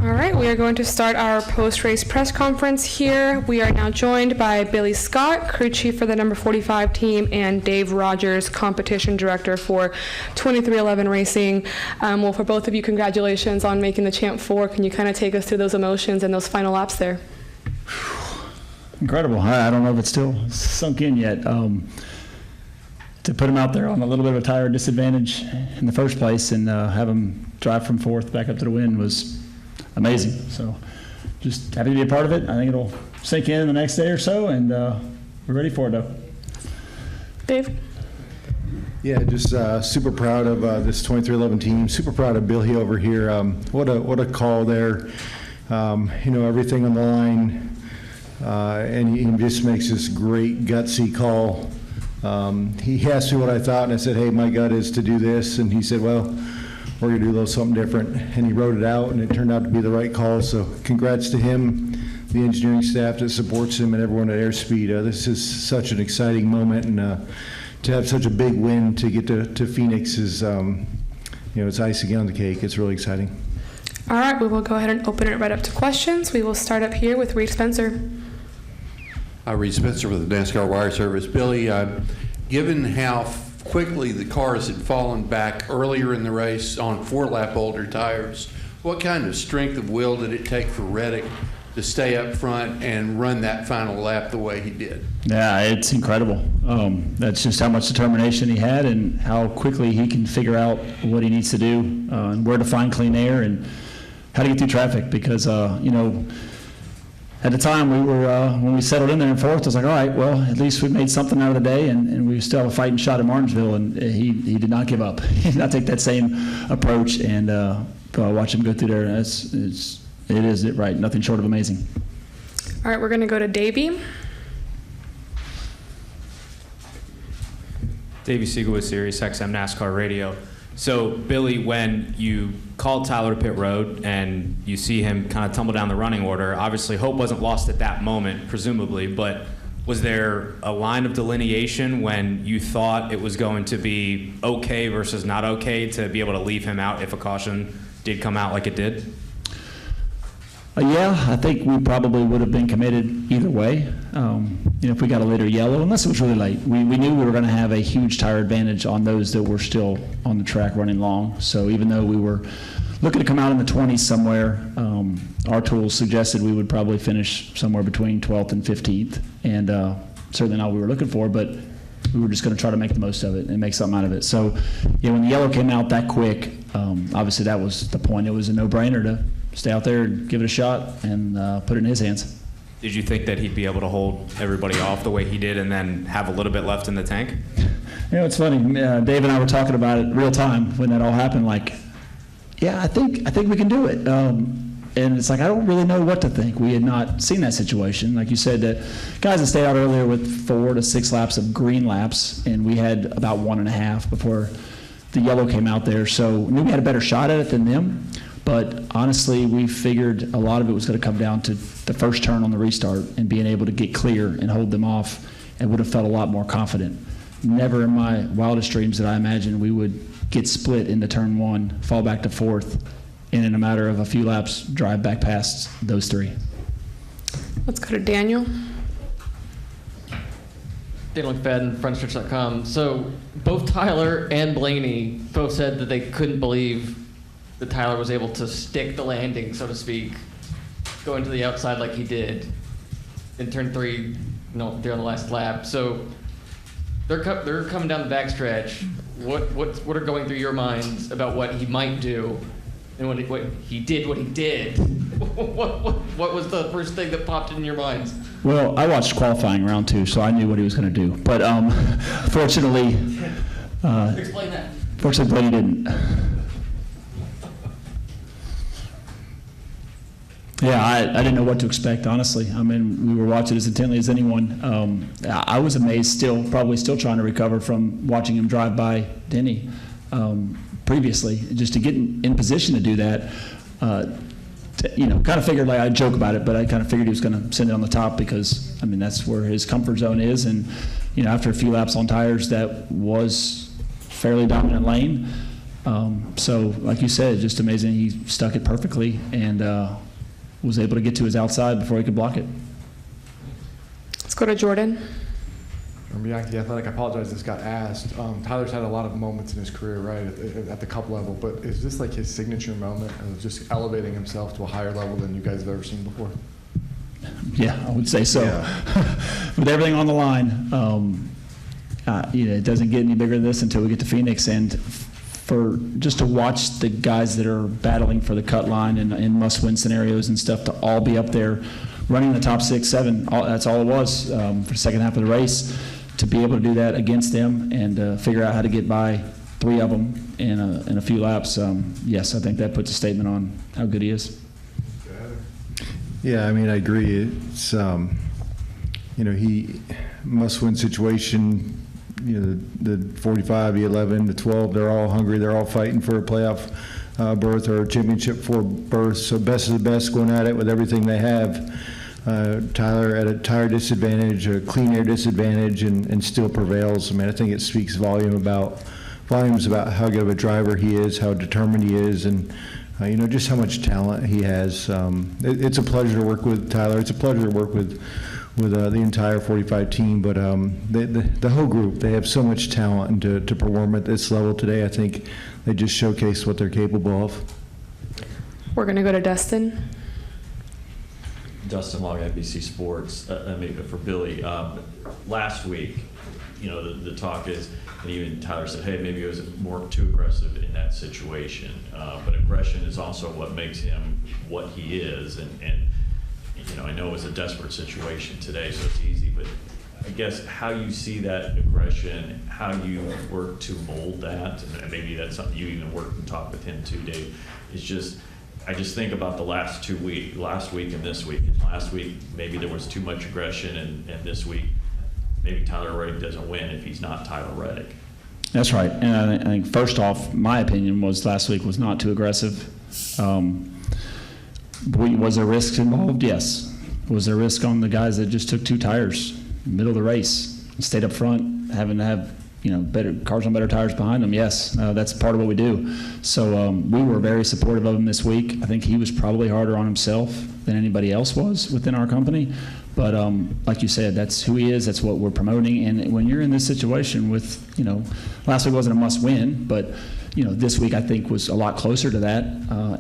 All right, we are going to start our post-race press conference here. We are now joined by Billy Scott, crew chief for the number 45 team, and Dave Rogers, competition director for 2311 Racing. Well, for both of you, congratulations on making the Champ 4. Can you kind of take us through those emotions and those final laps there? Incredible. I don't know if it's still sunk in yet. To put him out there on a little bit of a tire disadvantage in the first place and have him drive from fourth back up to the win was amazing. So just happy to be a part of it. I think it'll sink in the next day or so, and we're ready for it, though. Dave? Yeah, just super proud of this 2311 team. Super proud of Billy over here. What a call there. Everything on the line, and he just makes this great gutsy call. He asked me what I thought, and I said, hey, my gut is to do this. And he said, well, we're going to do a little something different. And he wrote it out, and it turned out to be the right call. So congrats to him, the engineering staff that supports him, and everyone at Airspeed. This is such an exciting moment, and to have such a big win to get to Phoenix is, it's icing on the cake. It's really exciting. All right, we will go ahead and open it right up to questions. We will start up here with Reed Spencer. Reed Spencer with the NASCAR Wire Service. Billy, given how quickly the cars had fallen back earlier in the race on 4-lap older tires, what kind of strength of will did it take for Reddick to stay up front and run that final lap the way he did? Yeah, it's incredible. That's just how much determination he had and how quickly he can figure out what he needs to do and where to find clean air and how to get through traffic because, at the time, we were when we settled in there in fourth, I was like, all right, well, at least we made something out of the day, and we still have a fighting shot at Martinsville, and he did not give up. He did not take that same approach, and watch him go through there. It is right, nothing short of amazing. All right, we're going to go to Davey. Davey Siegel with Sirius XM NASCAR Radio. So, Billy, when you called Tyler to pit road and you see him kind of tumble down the running order, obviously hope wasn't lost at that moment, presumably, but was there a line of delineation when you thought it was going to be okay versus not okay to be able to leave him out if a caution did come out like it did? Yeah, I think we probably would have been committed either way. If we got a later yellow, unless it was really late. We knew we were going to have a huge tire advantage on those that were still on the track running long. So even though we were looking to come out in the 20s somewhere, our tools suggested we would probably finish somewhere between 12th and 15th. And certainly not what we were looking for, but we were just going to try to make the most of it and make something out of it. So when the yellow came out that quick, obviously that was the point. It was a no-brainer to stay out there and give it a shot and put it in his hands. Did you think that he'd be able to hold everybody off the way he did and then have a little bit left in the tank? It's funny. Dave and I were talking about it real time when that all happened. Like, yeah, I think we can do it. And it's like I don't really know what to think. We had not seen that situation. Like you said, that guys that stayed out earlier with 4 to 6 laps of green laps, and we had about 1.5 before the yellow came out there. So we knew we had a better shot at it than them. But honestly, we figured a lot of it was going to come down to the first turn on the restart and being able to get clear and hold them off, and would have felt a lot more confident. Never in my wildest dreams did I imagine we would get split into turn 1, fall back to 4th, and in a matter of a few laps, drive back past those 3. Let's go to Daniel. Daniel McFadden, frontstretch.com. So both Tyler and Blaney both said that they couldn't believe that Tyler was able to stick the landing, so to speak, going to the outside like he did in turn 3, there on the last lap. So they're coming down the backstretch. What are going through your minds about what he might do, and what he did? What was the first thing that popped in your minds? Well, I watched qualifying round 2, so I knew what he was going to do. But fortunately, Explain that. Fortunately, Blaney didn't. Yeah, I didn't know what to expect, honestly. I mean, we were watching as intently as anyone. I was amazed probably still trying to recover from watching him drive by Denny previously. Just to get in position to do that, kind of figured, like, I joke about it, but I kind of figured he was going to send it on the top because, I mean, that's where his comfort zone is. And, after a few laps on tires, that was fairly dominant lane. So, like you said, just amazing. He stuck it perfectly and was able to get to his outside before he could block it. Let's go to Jordan. From Bianchi Athletic, I apologize this got asked. Tyler's had a lot of moments in his career, right, at the cup level, but is this like his signature moment of just elevating himself to a higher level than you guys have ever seen before? Yeah, I would say so. Yeah. With everything on the line, it doesn't get any bigger than this until we get to Phoenix. And for just to watch the guys that are battling for the cut line and in must-win scenarios and stuff to all be up there running the top 6, 7, that's all it was for the second half of the race. To be able to do that against them and figure out how to get by 3 of them in a few laps, yes, I think that puts a statement on how good he is. Yeah, I mean, I agree. It's, he must-win situation, the 45, the 11, the 12, they're all hungry. They're all fighting for a playoff berth or a championship 4 berth. So best of the best going at it with everything they have. Tyler at a tire disadvantage, a clean air disadvantage, and still prevails. I mean, I think it speaks volumes about how good of a driver he is, how determined he is, and just how much talent he has. It's a pleasure to work with Tyler. It's a pleasure to work with the entire 45 team, but the whole group, they have so much talent, and to perform at this level today, I think they just showcase what they're capable of. We're going to go to Dustin. Dustin Long, NBC Sports. For Billy, last week, the talk is, and even Tyler said, hey, maybe it was more too aggressive in that situation. But aggression is also what makes him what he is. And I know it was a desperate situation today, so it's easy. But I guess how you see that aggression, how you work to mold that, and maybe that's something you even work and talk with him too, Dave, is just, I just think about the last 2 weeks, last week and this week. Last week, maybe there was too much aggression, and this week, maybe Tyler Reddick doesn't win if he's not Tyler Reddick. That's right. And I think first off, my opinion was last week was not too aggressive. Was there risks involved? Yes. Was there risk on the guys that just took 2 tires, middle of the race, and stayed up front, having to have better cars on better tires behind them? Yes, that's part of what we do. So we were very supportive of him this week. I think he was probably harder on himself than anybody else was within our company. But like you said, that's who he is. That's what we're promoting. And when you're in this situation with, last week wasn't a must-win, but this week I think was a lot closer to that.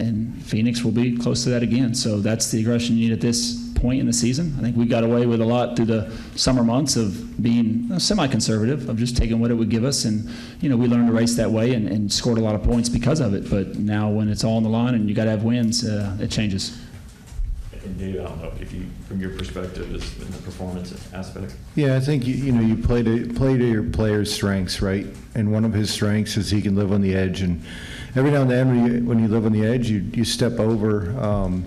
And Phoenix will be close to that again. So that's the aggression you need at this point in the season. I think we got away with a lot through the summer months of being semi-conservative, of just taking what it would give us. And, we learned to race that way and scored a lot of points because of it. But now when it's all on the line and you got to have wins, it changes. And Dave, I don't know if you, from your perspective, is in the performance aspect. Yeah, I think you play to your player's strengths, right? And one of his strengths is he can live on the edge. And every now and then, when you live on the edge, you step over.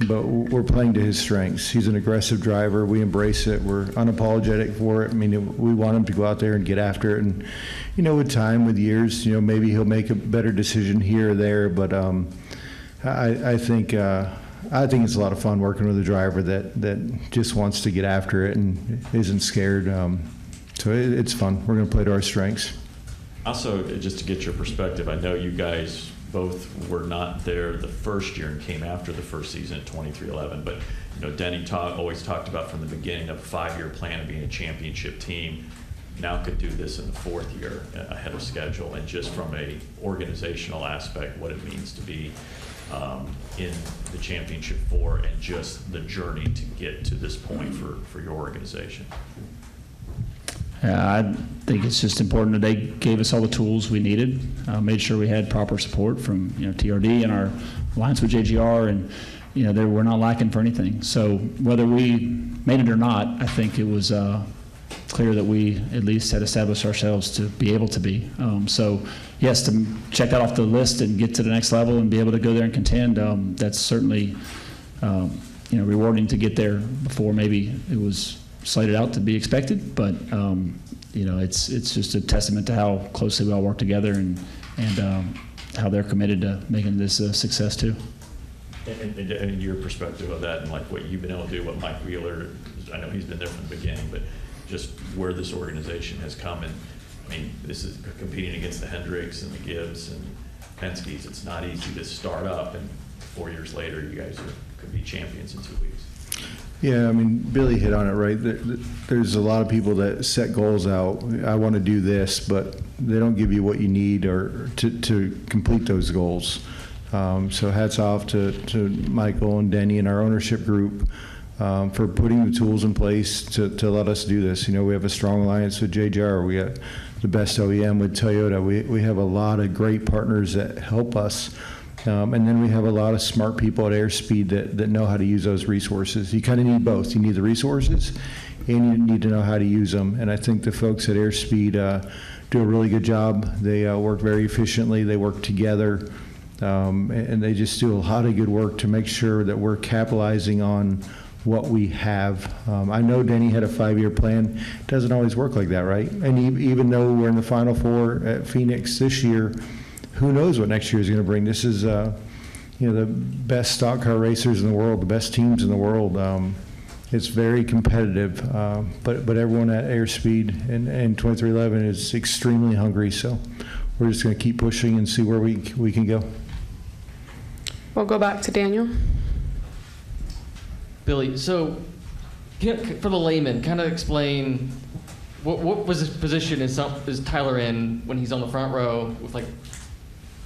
But we're playing to his strengths. He's an aggressive driver. We embrace it. We're unapologetic for it. I mean, we want him to go out there and get after it. And with time, with years, maybe he'll make a better decision here or there. But I think it's a lot of fun working with a driver that just wants to get after it and isn't scared. So it's fun. We're going to play to our strengths. Also, just to get your perspective, I know you guys both were not there the first year and came after the first season at 23-11, but Denny always talked about from the beginning of a 5-year plan of being a championship team. Now could do this in the 4th year ahead of schedule, and just from a organizational aspect, what it means to be in the championship 4 and just the journey to get to this point for your organization. I think it's just important that they gave us all the tools we needed, made sure we had proper support from TRD and our alliance with JGR, and we're not lacking for anything. So whether we made it or not, I think it was clear that we at least had established ourselves to be able to be. So yes, to check that off the list and get to the next level and be able to go there and contend, that's certainly rewarding to get there before maybe it was slated out to be expected. But it's just a testament to how closely we all work together and how they're committed to making this a success too. And your perspective of that and like what you've been able to do, what Mike Wheeler, I know he's been there from the beginning, but just where this organization has come. And I mean, this is competing against the Hendricks and the Gibbs and Penske's. It's not easy to start up, and 4 years later, you guys could be champions in 2 weeks. Yeah, I mean, Billy hit on it, right? There's a lot of people that set goals out. I want to do this, but they don't give you what you need or to complete those goals. So hats off to Michael and Denny and our ownership group for putting the tools in place to let us do this. We have a strong alliance with JJR. We got the best OEM with Toyota. We have a lot of great partners that help us. And then we have a lot of smart people at Airspeed that know how to use those resources. You kind of need both. You need the resources, and you need to know how to use them. And I think the folks at Airspeed do a really good job. They work very efficiently. They work together, and they just do a lot of good work to make sure that we're capitalizing on what we have. I know Denny had a 5-year plan. It doesn't always work like that, right? And even though we're in the Final Four at Phoenix this year, who knows what next year is going to bring? This is, the best stock car racers in the world, the best teams in the world. It's very competitive, but everyone at Airspeed and 2311 is extremely hungry. So we're just going to keep pushing and see where we can go. We'll go back to Daniel. Billy, so for the layman, kind of explain what was his position is Tyler in when he's on the front row with like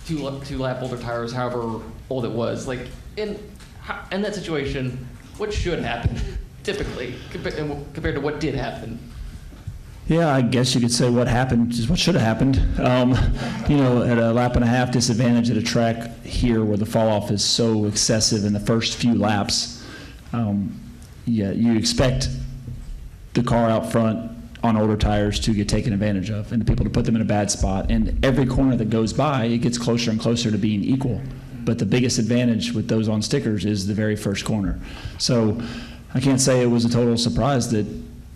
two lap older tires, however old it was. Like in that situation, what should happen typically compared to what did happen? Yeah, I guess you could say what happened is what should have happened. At a lap and a half disadvantage at a track here where the fall off is so excessive in the first few laps, you expect the car out front on older tires to get taken advantage of and the people to put them in a bad spot. And every corner that goes by, it gets closer and closer to being equal. But the biggest advantage with those on stickers is the very first corner. So I can't say it was a total surprise that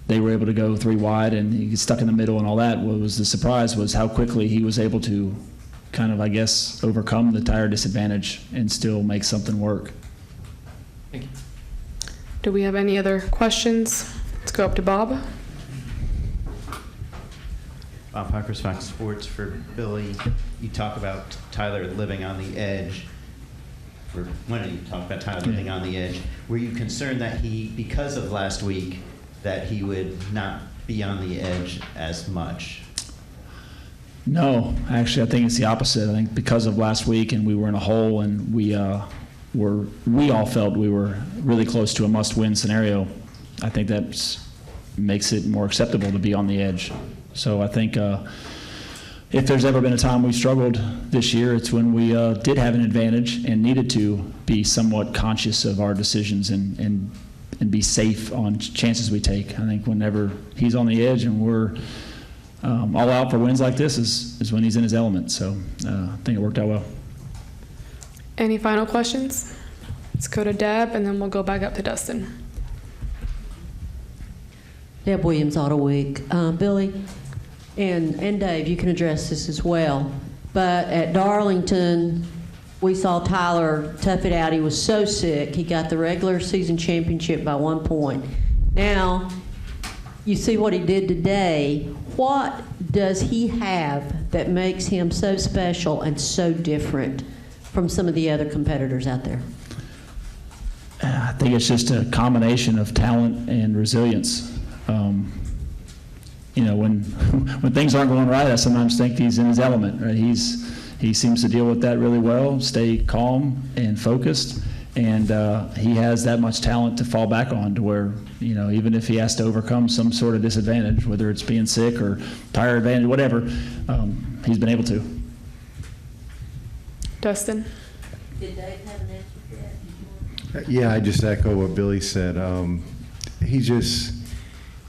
they were able to go 3 wide and he gets stuck in the middle and all that. What was the surprise was how quickly he was able to kind of, I guess, overcome the tire disadvantage and still make something work. Thank you. Do we have any other questions? Let's go up to Bob. Bob Parker's Fox Sports. For Billy, you talk about Tyler living on the edge. When you talk about Tyler living on the edge, were you concerned that because of last week, that he would not be on the edge as much? No, actually, I think it's the opposite. I think because of last week and we were in a hole and we all felt we were really close to a must-win scenario, I think that makes it more acceptable to be on the edge. So I think if there's ever been a time we struggled this year, it's when we did have an advantage and needed to be somewhat conscious of our decisions and be safe on chances we take. I think whenever he's on the edge and we're all out for wins like this is when he's in his element. So I think it worked out well. Any final questions? Let's go to Deb, and then we'll go back up to Dustin. Deb Williams, Auto Week. Billy and Dave, you can address this as well. But at Darlington, we saw Tyler tough it out. He was so sick. He got the regular season championship by 1 point. Now, you see what he did today. What does he have that makes him so special and so different from some of the other competitors out there? I think it's just a combination of talent and resilience. When things aren't going right, I sometimes think he's in his element. Right? He seems to deal with that really well, stay calm and focused, and he has that much talent to fall back on to where, even if he has to overcome some sort of disadvantage, whether it's being sick or tire advantage, whatever, he's been able to. Dustin? Did Dave have an answer for that? Yeah, I just echo what Billy said.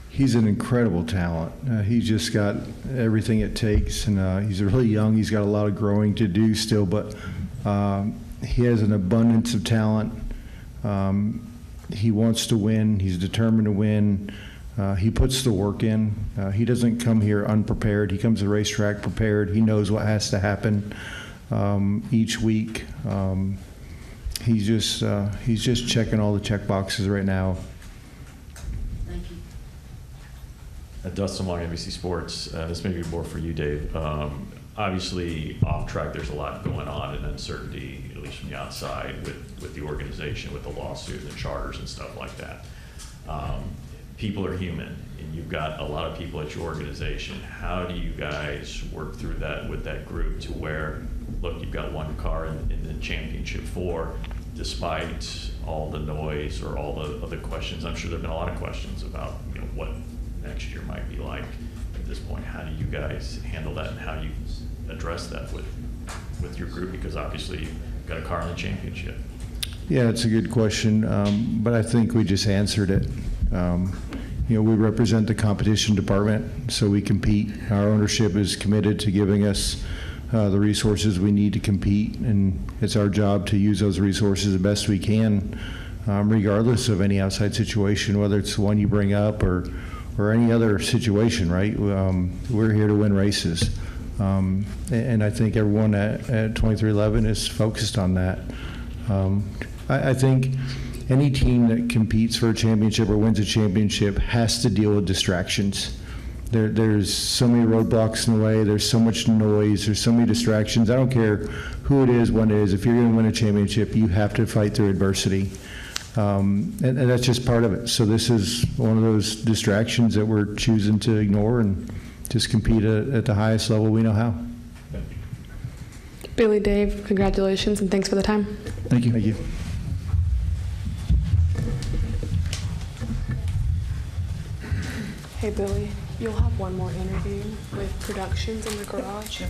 He's an incredible talent. He's just got everything it takes, and he's really young. He's got a lot of growing to do still, but he has an abundance of talent. He wants to win. He's determined to win. He puts the work in. He doesn't come here unprepared. He comes to the racetrack prepared. He knows what has to happen each week. He's just checking all the check boxes right now. Thank you. Dustin Long, NBC Sports. This may be more for you, Dave. Obviously, off track, there's a lot going on and uncertainty, at least from the outside, with the organization, with the lawsuit and the charters and stuff like that. People are human, and you've got a lot of people at your organization. How do you guys work through that with that group to where, look, you've got one car in the championship 4, despite all the noise or all the other questions? I'm sure there have been a lot of questions about what next year might be like at this point. How do you guys handle that, and how do you address that with your group? Because obviously you've got a car in the championship. Yeah, it's a good question, but I think we just answered it. We represent the competition department, so we compete. Our ownership is committed to giving us the resources we need to compete, and it's our job to use those resources the best we can, regardless of any outside situation, whether it's the one you bring up or any other situation, right? We're here to win races. And I think everyone at 2311 is focused on that. I think any team that competes for a championship or wins a championship has to deal with distractions. There's so many roadblocks in the way, there's so much noise, there's so many distractions. I don't care who it is, when it is. If you're going to win a championship, you have to fight through adversity. And that's just part of it. So this is one of those distractions that we're choosing to ignore and just compete at the highest level we know how. Billy, Dave, congratulations and thanks for the time. Thank you. Thank you. Hey, Billy, you'll have one more interview with Productions in the garage.